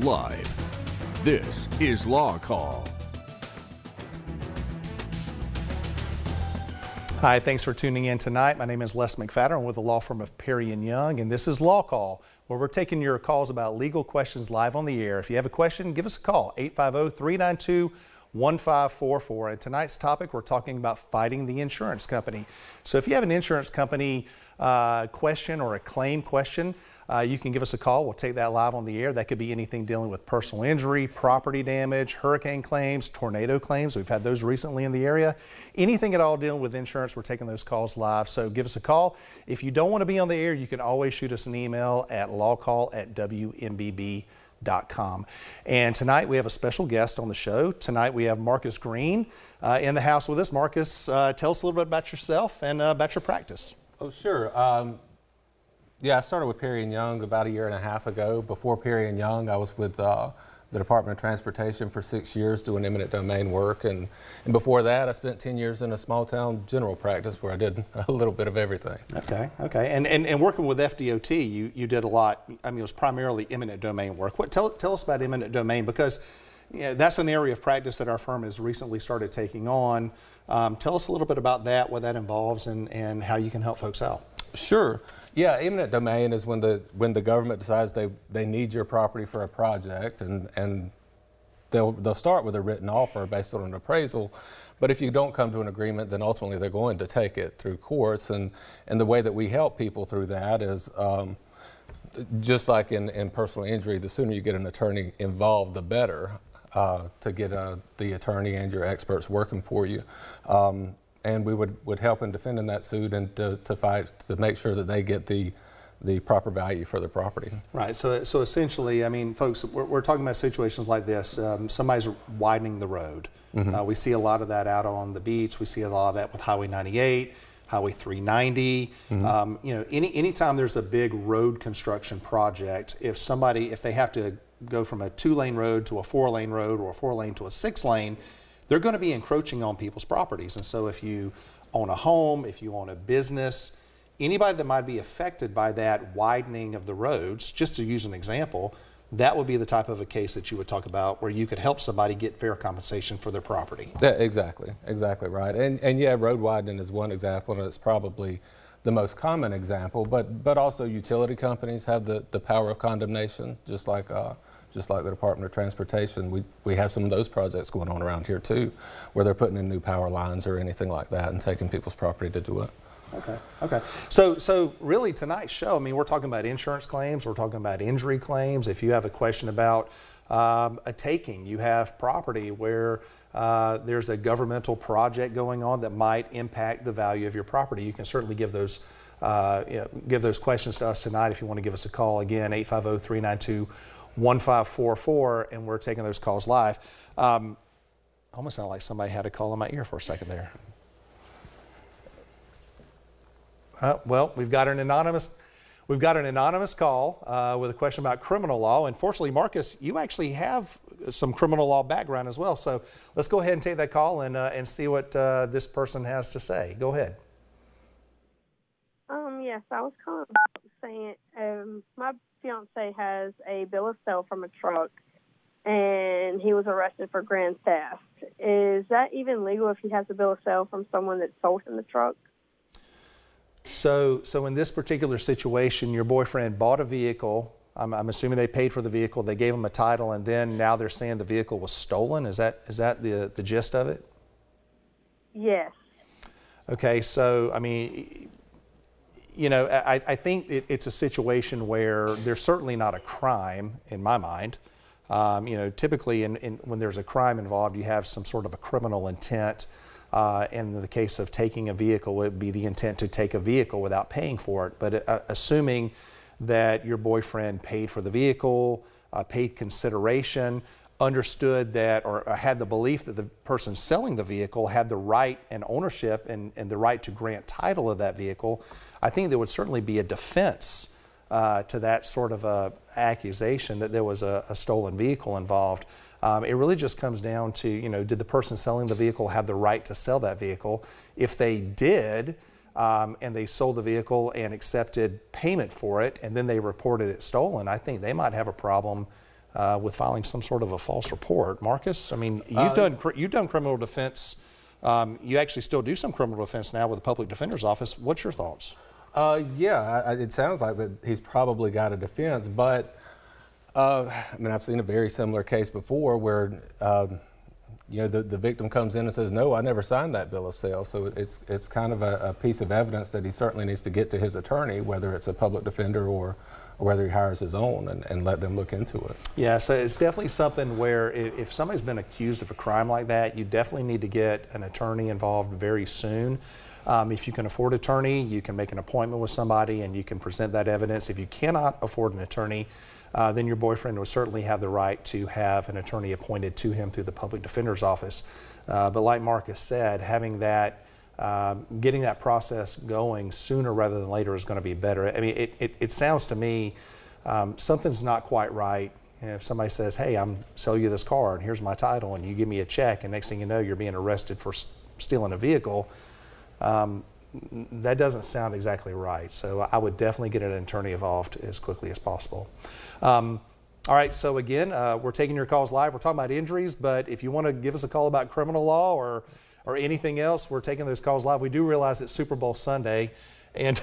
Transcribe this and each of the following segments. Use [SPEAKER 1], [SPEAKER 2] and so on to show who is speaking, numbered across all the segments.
[SPEAKER 1] live. This is Law Call.
[SPEAKER 2] Hi, thanks for tuning in tonight. My name is Les McFadden. I'm with the law firm of Perry & Young, and this is Law Call, where we're taking your calls about legal questions live on the air. If you have a question, give us a call, 850-392-1544. And tonight's topic, we're talking about fighting the insurance company. So if you have an insurance company question or a claim question, you can give us a call. We'll take that live on the air. That could be anything dealing with personal injury, property damage, hurricane claims, tornado claims. We've had those recently in the area. Anything at all dealing with insurance, we're taking those calls live. So give us a call. If you don't want to be on the air, you can always shoot us an email at lawcall@wmbb.com. And tonight we have a special guest on the show. Tonight we have Marcus Green in the house with us. Marcus, tell us a little bit about yourself and about your practice.
[SPEAKER 3] Oh, sure. Yeah, I started with Perry & Young about 1.5 years ago. Before Perry & Young, I was with the Department of Transportation for 6 years doing eminent domain work. And before that, I spent 10 years in a small town general practice where I did a little bit of everything.
[SPEAKER 2] Okay. And working with FDOT, you did a lot. I mean, it was primarily eminent domain work. Tell us about eminent domain, because that's an area of practice that our firm has recently started taking on. Tell us a little bit about that, what that involves, and how you can help folks out.
[SPEAKER 3] Sure. Yeah, eminent domain is when the government decides they need your property for a project, and they'll start with a written offer based on an appraisal. But if you don't come to an agreement, then ultimately they're going to take it through courts. And the way that we help people through that is just like in personal injury, the sooner you get an attorney involved, the better, to get the attorney and your experts working for you. And we would help in defending that suit and to fight to make sure that they get the proper value for their property.
[SPEAKER 2] Right. So essentially, I mean, folks, we're talking about situations like this. Somebody's widening the road. Mm-hmm. We see a lot of that out on the beach. We see a lot of that with Highway 98, Highway 390. Mm-hmm. Anytime there's a big road construction project, if they have to go from a 2-lane road to a 4-lane road or a 4-lane to a 6-lane, they're going to be encroaching on people's properties. And so if you own a home, if you own a business, anybody that might be affected by that widening of the roads, just to use an example, that would be the type of a case that you would talk about where you could help somebody get fair compensation for their property.
[SPEAKER 3] Yeah, exactly right. And yeah, road widening is one example, and it's probably the most common example, but also utility companies have the power of condemnation, just like the Department of Transportation. We have some of those projects going on around here too, where they're putting in new power lines or anything like that and taking people's property to do it.
[SPEAKER 2] Okay. So really tonight's show, I mean, we're talking about insurance claims, we're talking about injury claims. If you have a question about a taking, you have property where there's a governmental project going on that might impact the value of your property, you can certainly give those questions to us tonight if you want to give us a call. Again, 850-392-1544, and we're taking those calls live. Almost sounded like somebody had a call in my ear for a second there. Well, we've got an anonymous call with a question about criminal law. Unfortunately, Marcus, you actually have some criminal law background as well. So let's go ahead and take that call and see what this person has to say. Go ahead.
[SPEAKER 4] Yes, I was calling saying my fiance has a bill of sale from a truck, and he was arrested for grand theft. Is that even legal if he has a bill of sale from someone that sold him the truck?
[SPEAKER 2] So in this particular situation, your boyfriend bought a vehicle. I'm assuming they paid for the vehicle. They gave him a title, and then now they're saying the vehicle was stolen. Is that the gist of it?
[SPEAKER 4] Yes. Okay.
[SPEAKER 2] So I mean, I think it's a situation where there's certainly not a crime in my mind. Typically when there's a crime involved, you have some sort of a criminal intent. In the case of taking a vehicle, it would be the intent to take a vehicle without paying for it. But assuming that your boyfriend paid for the vehicle, paid consideration, understood that or had the belief that the person selling the vehicle had the right and ownership and the right to grant title of that vehicle, I think there would certainly be a defense to that sort of a accusation that there was a stolen vehicle involved. It really just comes down to, did the person selling the vehicle have the right to sell that vehicle? If they did, and they sold the vehicle and accepted payment for it, and then they reported it stolen, I think they might have a problem with filing some sort of a false report. Marcus, I mean, you've done criminal defense. You actually still do some criminal defense now with the public defender's office. What's your thoughts?
[SPEAKER 3] Yeah, it sounds like that he's probably got a defense, but I mean, I've seen a very similar case before where you know, the victim comes in and says, no, I never signed that bill of sale. So it's kind of a piece of evidence that he certainly needs to get to his attorney, whether it's a public defender or whether he hires his own, and let them look into it.
[SPEAKER 2] Yeah, so it's definitely something where if somebody's been accused of a crime like that, you definitely need to get an attorney involved very soon. If you can afford an attorney, you can make an appointment with somebody and you can present that evidence. If you cannot afford an attorney, then your boyfriend will certainly have the right to have an attorney appointed to him through the public defender's office. But like Marcus said, having that, getting that process going sooner rather than later is going to be better. I mean, it sounds to me something's not quite right. You know, if somebody says, hey, I'm selling you this car and here's my title, and you give me a check, and next thing you know, you're being arrested for stealing a vehicle, that doesn't sound exactly right. So I would definitely get an attorney involved as quickly as possible. All right, so again, we're taking your calls live. We're talking about injuries, but if you want to give us a call about criminal law or anything else, we're taking those calls live. We do realize it's Super Bowl Sunday, and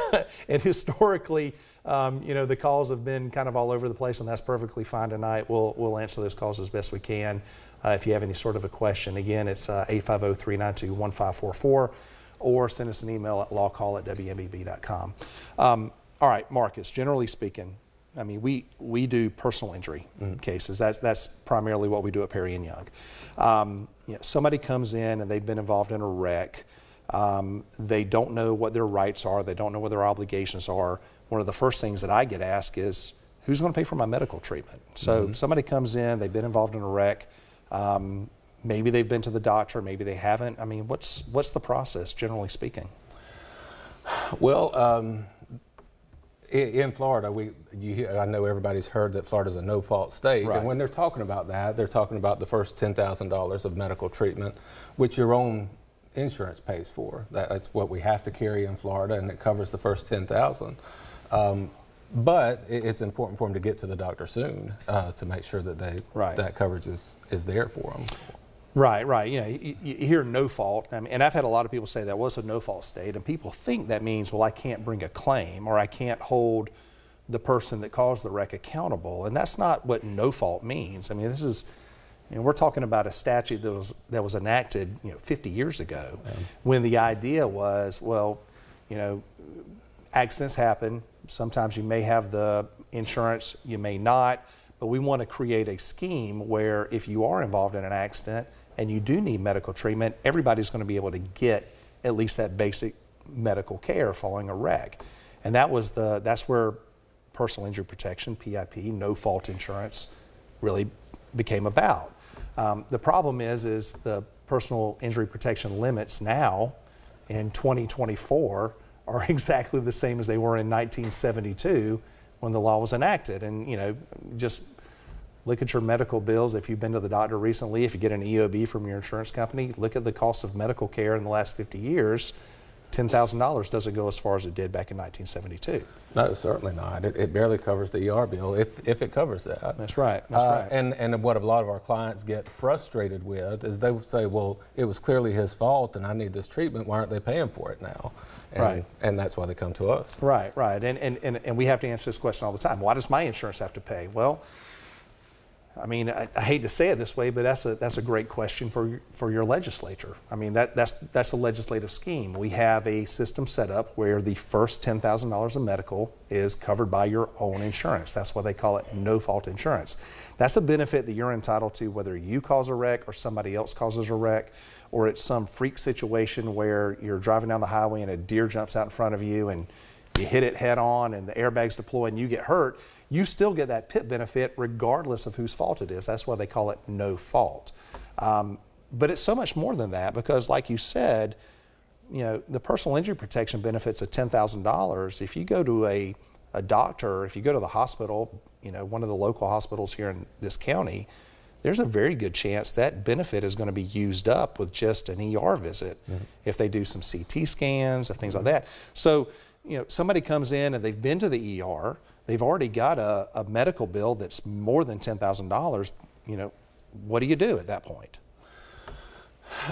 [SPEAKER 2] and historically, you know, the calls have been kind of all over the place, and that's perfectly fine tonight. We'll answer those calls as best we can. If you have any sort of a question, again, it's 850-392-1544. Or send us an email at lawcall@wmbb.com. All right, Marcus, generally speaking, I mean, we do personal injury cases. That's primarily what we do at Perry & Young. You know, somebody comes in and they've been involved in a wreck. They don't know what their rights are. They don't know what their obligations are. One of the first things that I get asked is, who's going to pay for my medical treatment? So somebody comes in, they've been involved in a wreck. Maybe they've been to the doctor, maybe they haven't. I mean, what's the process, generally speaking?
[SPEAKER 3] Well, in Florida, I know everybody's heard that Florida's a no-fault state,
[SPEAKER 2] Right.
[SPEAKER 3] And when they're talking about that, they're talking about the first $10,000 of medical treatment, which your own insurance pays for. That's what we have to carry in Florida, and it covers the first $10,000. But it's important for them to get to the doctor soon to make sure that that coverage is there for them.
[SPEAKER 2] Right. You know, you hear no fault, I mean, and I've had a lot of people say that was a no fault state, and people think that means, well, I can't bring a claim or I can't hold the person that caused the wreck accountable, and that's not what no fault means. I mean, this is, you know, we're talking about a statute that was enacted, you know, 50 years ago, when the idea was, well, you know, accidents happen. Sometimes you may have the insurance, you may not, but we want to create a scheme where if you are involved in an accident and you do need medical treatment, everybody's going to be able to get at least that basic medical care following a wreck. And that's where personal injury protection, PIP, no fault insurance, really became about. The problem is the personal injury protection limits now in 2024 are exactly the same as they were in 1972 when the law was enacted. And, you know, just look at your medical bills. If you've been to the doctor recently, if you get an EOB from your insurance company, look at the cost of medical care in the last 50 years. $10,000 doesn't go as far as it did back in 1972.
[SPEAKER 3] No, certainly not. It barely covers the ER bill, if it covers that.
[SPEAKER 2] That's right. That's right.
[SPEAKER 3] And what a lot of our clients get frustrated with is they would say, well, it was clearly his fault and I need this treatment. Why aren't they paying for it now?
[SPEAKER 2] Right.
[SPEAKER 3] And that's why they come to us.
[SPEAKER 2] Right. And we have to answer this question all the time. Why does my insurance have to pay? Well, I mean, I hate to say it this way, but that's a great question for your legislature. I mean, that's a legislative scheme. We have a system set up where the first $10,000 of medical is covered by your own insurance. That's why they call it no-fault insurance. That's a benefit that you're entitled to whether you cause a wreck or somebody else causes a wreck, or it's some freak situation where you're driving down the highway and a deer jumps out in front of you and you hit it head on and the airbags deploy and you get hurt. You still get that PIP benefit regardless of whose fault it is. That's why they call it no fault. But it's so much more than that because, like you said, you know, the personal injury protection benefits of $10,000. If you go to a doctor, if you go to the hospital, you know, one of the local hospitals here in this county, there's a very good chance that benefit is going to be used up with just an ER visit if they do some CT scans and things like that. So, you know, somebody comes in and they've been to the ER, they've already got a medical bill that's more than $10,000, you know, what do you do at that point?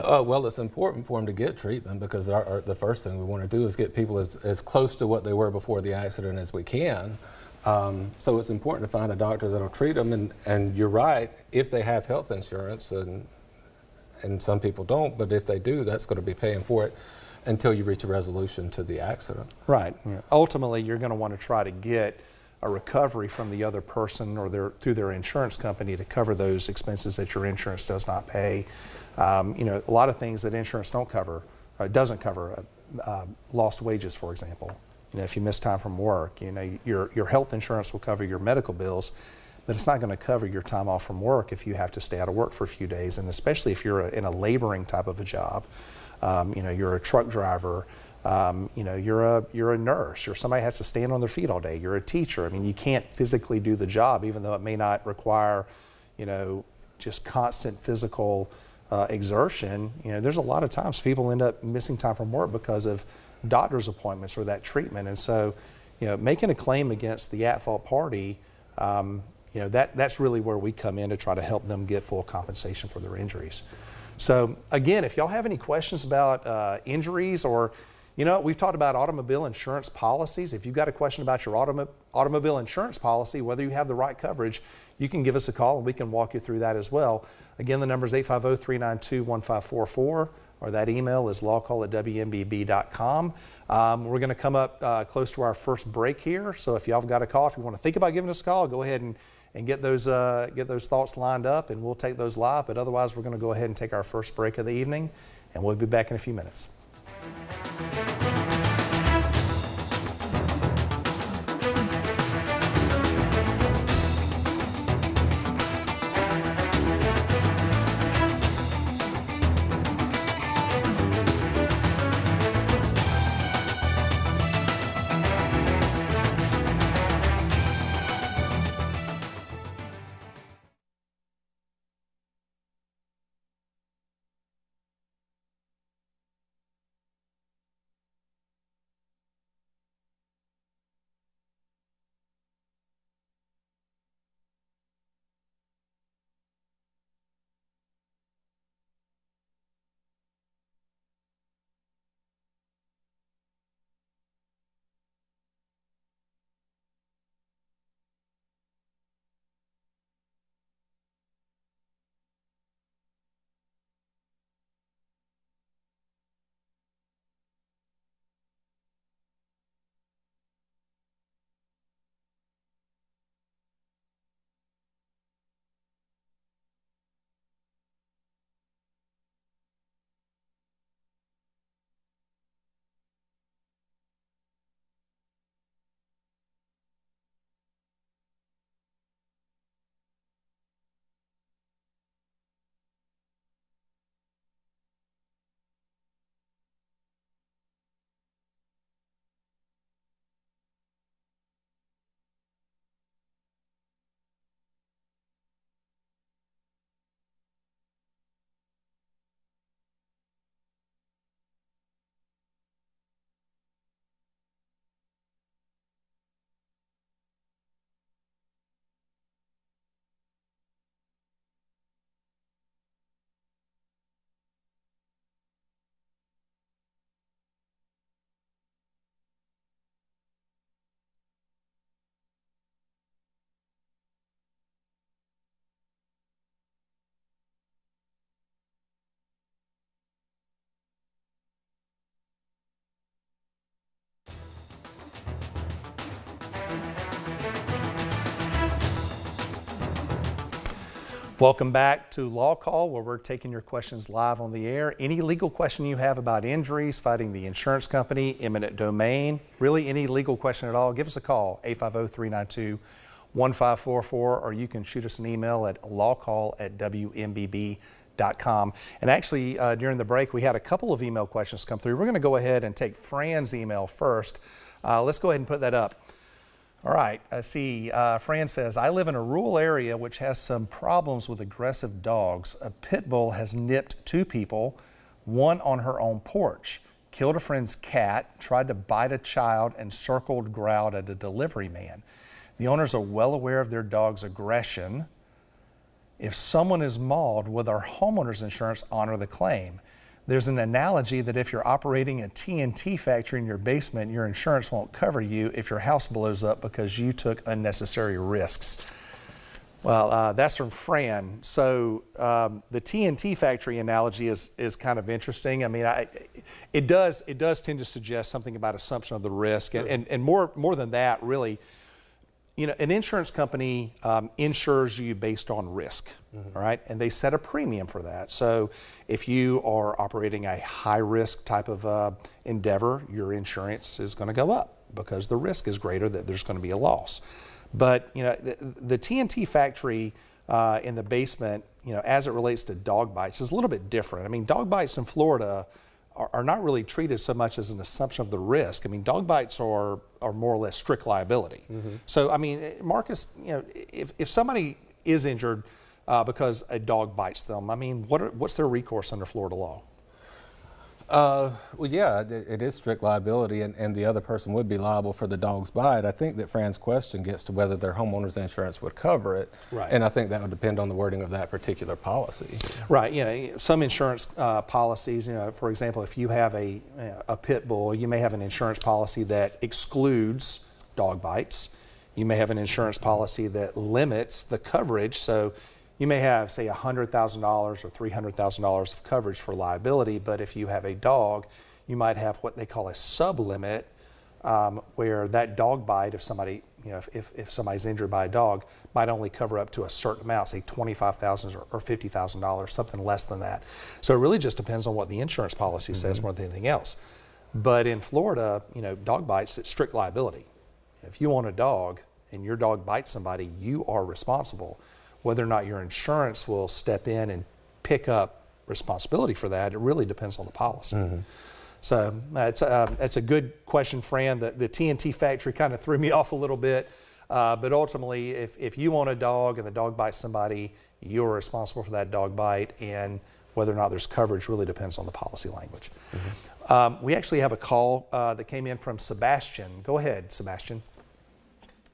[SPEAKER 3] Well, it's important for them to get treatment because the first thing we want to do is get people as close to what they were before the accident as we can. So it's important to find a doctor that'll treat them. And you're right, if they have health insurance, and some people don't, but if they do, that's going to be paying for it until you reach a resolution to the accident.
[SPEAKER 2] Right. Yeah. Ultimately, you're going to want to try to get a recovery from the other person or through their insurance company to cover those expenses that your insurance does not pay. You know, a lot of things that insurance doesn't cover, lost wages, for example. You know, if you miss time from work, you know, your health insurance will cover your medical bills, but it's not going to cover your time off from work if you have to stay out of work for a few days, and especially if you're in a laboring type of a job. You know, you're a truck driver. You know, you're a nurse, or somebody has to stand on their feet all day. You're a teacher. I mean, you can't physically do the job, even though it may not require, you know, just constant physical exertion. You know, there's a lot of times people end up missing time from work because of doctor's appointments or that treatment. And so, you know, making a claim against the at-fault party, you know, that's really where we come in to try to help them get full compensation for their injuries. So again, if y'all have any questions about injuries, or, you know, we've talked about automobile insurance policies. If you've got a question about your automobile insurance policy, whether you have the right coverage, you can give us a call and we can walk you through that as well. Again, the number is 850-392-1544, or that email is lawcall@wmbb.com. We're going to come up close to our first break here. So if y'all have got a call, if you want to think about giving us a call, go ahead and get those thoughts lined up, and we'll take those live. But otherwise, we're going to go ahead and take our first break of the evening, and we'll be back in a few minutes. Welcome back to Law Call, where we're taking your questions live on the air. Any legal question you have about injuries, fighting the insurance company, eminent domain, really any legal question at all, give us a call, 850-392-1544, or you can shoot us an email at lawcall@wmbb.com. And actually, during the break, we had a couple of email questions come through. We're going to go ahead and take Fran's email first. Let's go ahead and put that up. All right, I see Fran says, I live in a rural area which has some problems with aggressive dogs. A pit bull has nipped two people, one on her own porch, killed a friend's cat, tried to bite a child, and growled at a delivery man. The owners are well aware of their dog's aggression. If someone is mauled, will our homeowner's insurance honor the claim? There's an analogy that if you're operating a TNT factory in your basement, your insurance won't cover you if your house blows up because you took unnecessary risks. Well, that's from Fran. So the TNT factory analogy is kind of interesting. I mean, it does tend to suggest something about assumption of the risk, and more than that, really. You know, an insurance company insures you based on risk, all right? And they set a premium for that. So if you are operating a high-risk type of endeavor, your insurance is going to go up because the risk is greater that there's going to be a loss. But, you know, the TNT factory in the basement, you know, as it relates to dog bites is a little bit different. I mean, dog bites in Florida are not really treated so much as an assumption of the risk. I mean, dog bites are more or less strict liability. So, I mean, Marcus, you know, if somebody is injured because a dog bites them, I mean, what's their recourse under Florida law?
[SPEAKER 3] Well, yeah, it is strict liability, and the other person would be liable for the dog's bite. I think that Fran's question gets to whether their homeowner's insurance would cover it,
[SPEAKER 2] Right.
[SPEAKER 3] And I think that would depend on the wording of that particular policy.
[SPEAKER 2] Right. You know, some insurance policies, you know, for example, if you have a pit bull, you may have an insurance policy that excludes dog bites. You may have an insurance policy that limits the coverage. So you may have, say, $100,000 or $300,000 of coverage for liability, but if you have a dog, you might have what they call a sublimit, where that dog bite, if somebody, you know, if somebody's injured by a dog, might only cover up to a certain amount, say $25,000 or $50,000, something less than that. So it really just depends on what the insurance policy says more than anything else. But in Florida, you know, dog bites, it's strict liability. If you own a dog and your dog bites somebody, you are responsible. Whether or not your insurance will step in and pick up responsibility for that, it really depends on the policy. So that's a good question, Fran. The TNT factory kind of threw me off a little bit, but ultimately, if you own a dog and the dog bites somebody, you're responsible for that dog bite, and whether or not there's coverage really depends on the policy language. We actually have a call that came in from Sebastian. Go ahead, Sebastian.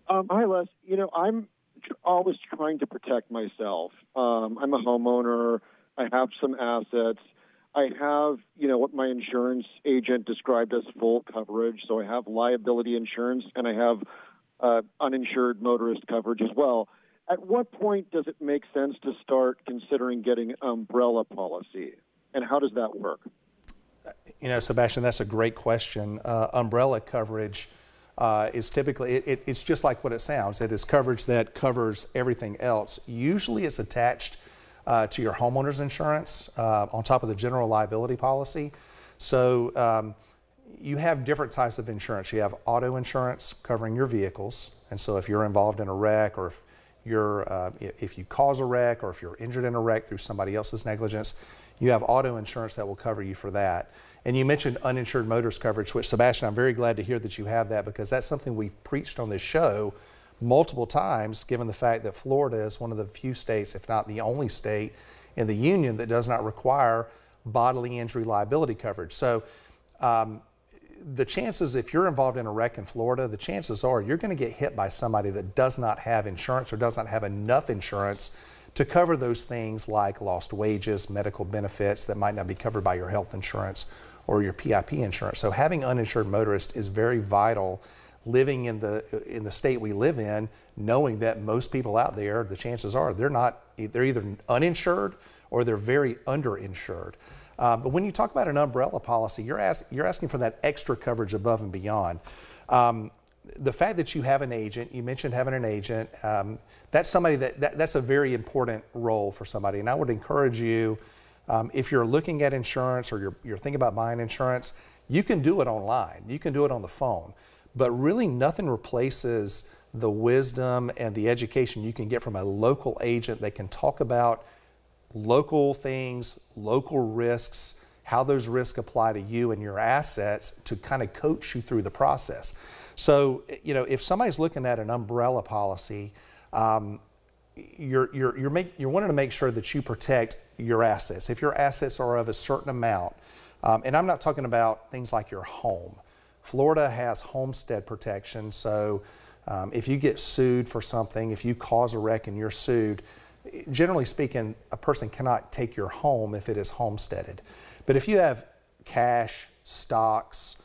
[SPEAKER 5] Hi, Les. You know, I'm always trying to protect myself. I'm a homeowner. I have some assets. I have, you know, what my insurance agent described as full coverage. So I have liability insurance and I have uninsured motorist coverage as well. At what point does it make sense to start considering getting an umbrella policy? And how does that work?
[SPEAKER 2] You know, Sebastian, that's a great question. Umbrella coverage is typically, it's just like what it sounds. It is coverage that covers everything else. Usually it's attached to your homeowner's insurance on top of the general liability policy. So you have different types of insurance. You have auto insurance covering your vehicles. And so if you're involved in a wreck, or if you cause a wreck, or if you're injured in a wreck through somebody else's negligence, you have auto insurance that will cover you for that. And you mentioned uninsured motorist coverage, which, Sebastian, I'm very glad to hear that you have that, because that's something we've preached on this show multiple times, given the fact that Florida is one of the few states, if not the only state in the union, that does not require bodily injury liability coverage. So the chances, if you're involved in a wreck in Florida, the chances are you're going to get hit by somebody that does not have insurance or does not have enough insurance to cover those things like lost wages, medical benefits that might not be covered by your health insurance or your PIP insurance. So having uninsured motorist is very vital, living in the state we live in, knowing that most people out there, the chances are they're either uninsured or they're very underinsured. But when you talk about an umbrella policy, you're asking for that extra coverage above and beyond. The fact that you have an agent, you mentioned having an agent, that's somebody that's a very important role for somebody. And I would encourage you, if you're looking at insurance or you're thinking about buying insurance, you can do it online. You can do it on the phone. But really nothing replaces the wisdom and the education you can get from a local agent that can talk about local things, local risks, how those risks apply to you and your assets to kind of coach you through the process. So, you know, if somebody's looking at an umbrella policy, you're wanting to make sure that you protect your assets. If your assets are of a certain amount, and I'm not talking about things like your home. Florida has homestead protection, so If you get sued for something, if you cause a wreck and you're sued, generally speaking, a person cannot take your home if it is homesteaded. But if you have cash, stocks,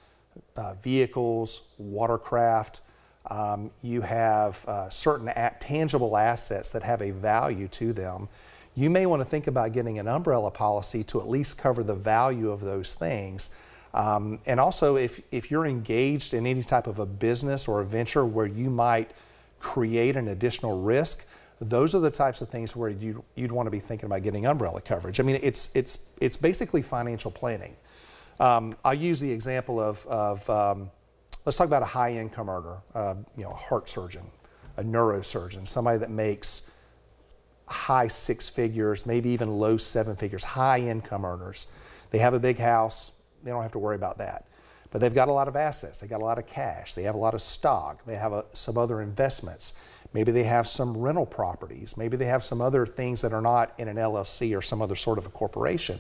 [SPEAKER 2] vehicles, watercraft, you have certain tangible assets that have a value to them, you may want to think about getting an umbrella policy to at least cover the value of those things. And also, if you're engaged in any type of a business or a venture where you might create an additional risk, those are the types of things where you'd want to be thinking about getting umbrella coverage. I mean, it's basically financial planning. I'll use the example of let's talk about a high-income earner, a heart surgeon, a neurosurgeon, somebody that makes high six figures, maybe even low seven figures, high-income earners. They have a big house. They don't have to worry about that. But they've got a lot of assets. They got a lot of cash. They have a lot of stock. They have some other investments. Maybe they have some rental properties. Maybe they have some other things that are not in an LLC or some other sort of a corporation.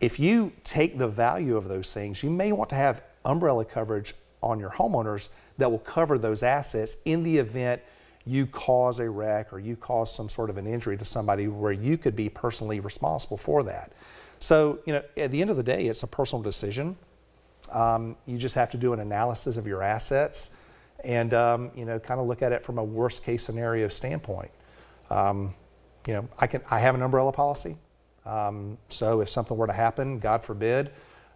[SPEAKER 2] If you take the value of those things, you may want to have umbrella coverage on your homeowners that will cover those assets in the event you cause a wreck or you cause some sort of an injury to somebody where you could be personally responsible for that. So, at the end of the day, it's a personal decision. You just have to do an analysis of your assets and, kind of look at it from a worst case scenario standpoint. I have an umbrella policy. So if something were to happen, God forbid,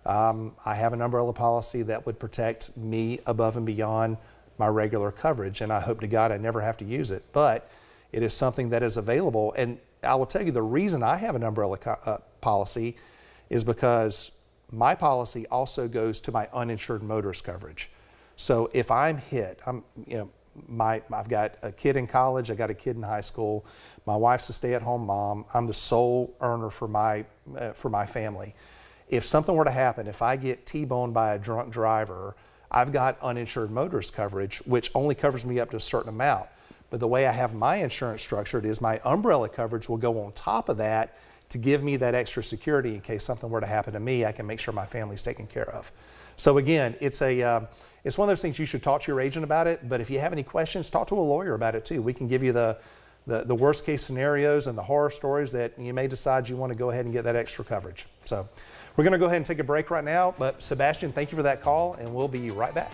[SPEAKER 2] I have an umbrella policy that would protect me above and beyond my regular coverage, and I hope to God I never have to use it. But it is something that is available, and I will tell you the reason I have an umbrella policy is because my policy also goes to my uninsured motorist coverage. So if I'm hit, I've got a kid in college, I got a kid in high school, my wife's a stay-at-home mom, I'm the sole earner for my family. If something were to happen, if I get T-boned by a drunk driver, I've got uninsured motorist coverage, which only covers me up to a certain amount. But the way I have my insurance structured is my umbrella coverage will go on top of that to give me that extra security in case something were to happen to me. I can make sure my family's taken care of. So again, it's one of those things you should talk to your agent about it, but if you have any questions, talk to a lawyer about it too. We can give you the worst case scenarios and the horror stories that you may decide you want to go ahead and get that extra coverage. So we're going to go ahead and take a break right now, but Sebastian, thank you for that call, and we'll be right back.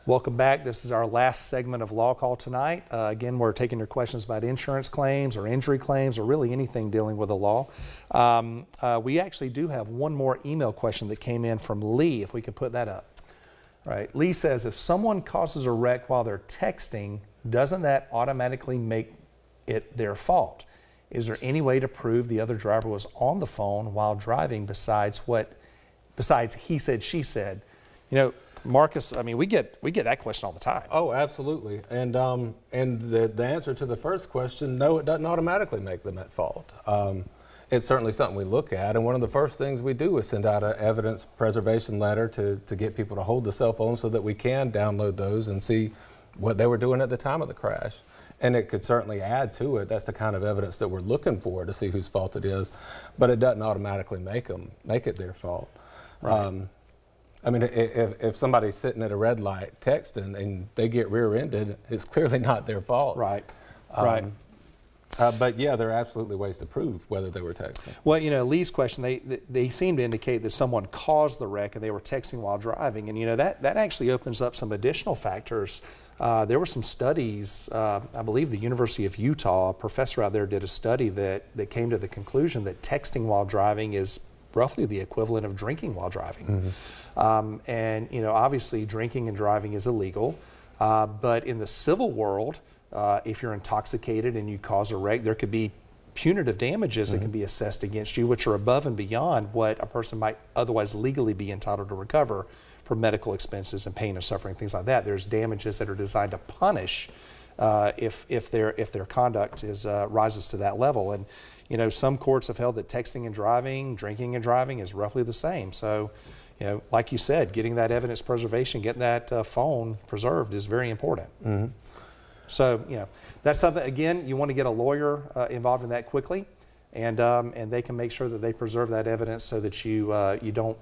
[SPEAKER 2] Welcome back. This is our last segment of Law Call tonight. Again, we're taking your questions about insurance claims or injury claims or really anything dealing with the law. We actually do have one more email question that came in from Lee, if we could put that up. All right. Lee says, if someone causes a wreck while they're texting, doesn't that automatically make it their fault? Is there any way to prove the other driver was on the phone while driving besides he said, she said? You know, Marcus, I mean, we get that question all the time.
[SPEAKER 3] Oh, absolutely. And the answer to the first question, no, it doesn't automatically make them at fault. It's certainly something we look at, and one of the first things we do is send out an evidence preservation letter to get people to hold the cell phone so that we can download those and see what they were doing at the time of the crash. And it could certainly add to it. That's the kind of evidence that we're looking for to see whose fault it is, but it doesn't automatically make it their fault. Right. I mean, if somebody's sitting at a red light texting and they get rear-ended, it's clearly not their fault.
[SPEAKER 2] Right, right.
[SPEAKER 3] But yeah, there are absolutely ways to prove whether they were texting.
[SPEAKER 2] Well, you know, Lee's question, they seem to indicate that someone caused the wreck and they were texting while driving. And, you know, that actually opens up some additional factors. There were some studies, I believe the University of Utah, a professor out there did a study that came to the conclusion that texting while driving is roughly the equivalent of drinking while driving. Mm-hmm. And, you know, obviously drinking and driving is illegal, but in the civil world, if you're intoxicated and you cause a wreck, there could be punitive damages that can be assessed against you, which are above and beyond what a person might otherwise legally be entitled to recover for medical expenses and pain and suffering, things like that. There's damages that are designed to punish if their conduct rises to that level. And, you know, some courts have held that texting and driving, drinking and driving is roughly the same. So, you know, like you said, getting that evidence preservation, getting that phone preserved is very important. Mm-hmm. So, you know, that's something, again, you want to get a lawyer involved in that quickly, and they can make sure that they preserve that evidence so that you don't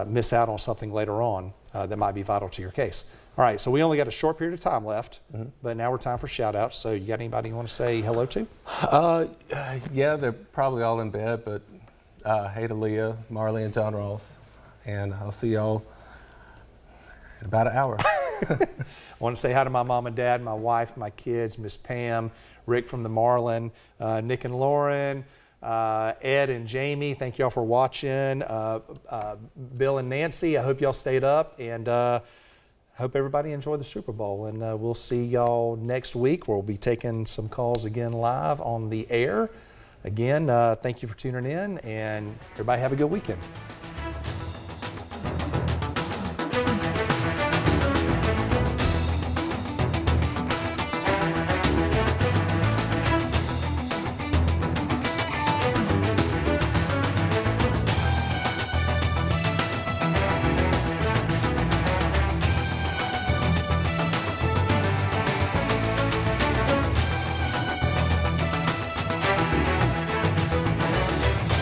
[SPEAKER 2] miss out on something later on that might be vital to your case. All right, so we only got a short period of time left, but now we're time for shout outs. So you got anybody you want to say hello to?
[SPEAKER 3] Yeah, they're probably all in bed, but hey to Leah, Marley, and John Ross. And I'll see y'all in about an hour.
[SPEAKER 2] I want to say hi to my mom and dad, my wife, my kids, Miss Pam, Rick from the Marlin, Nick and Lauren, Ed and Jamie. Thank y'all for watching. Bill and Nancy, I hope y'all stayed up, and hope everybody enjoyed the Super Bowl. And we'll see y'all next week. We'll be taking some calls again live on the air. Again, thank you for tuning in, and everybody have a good weekend.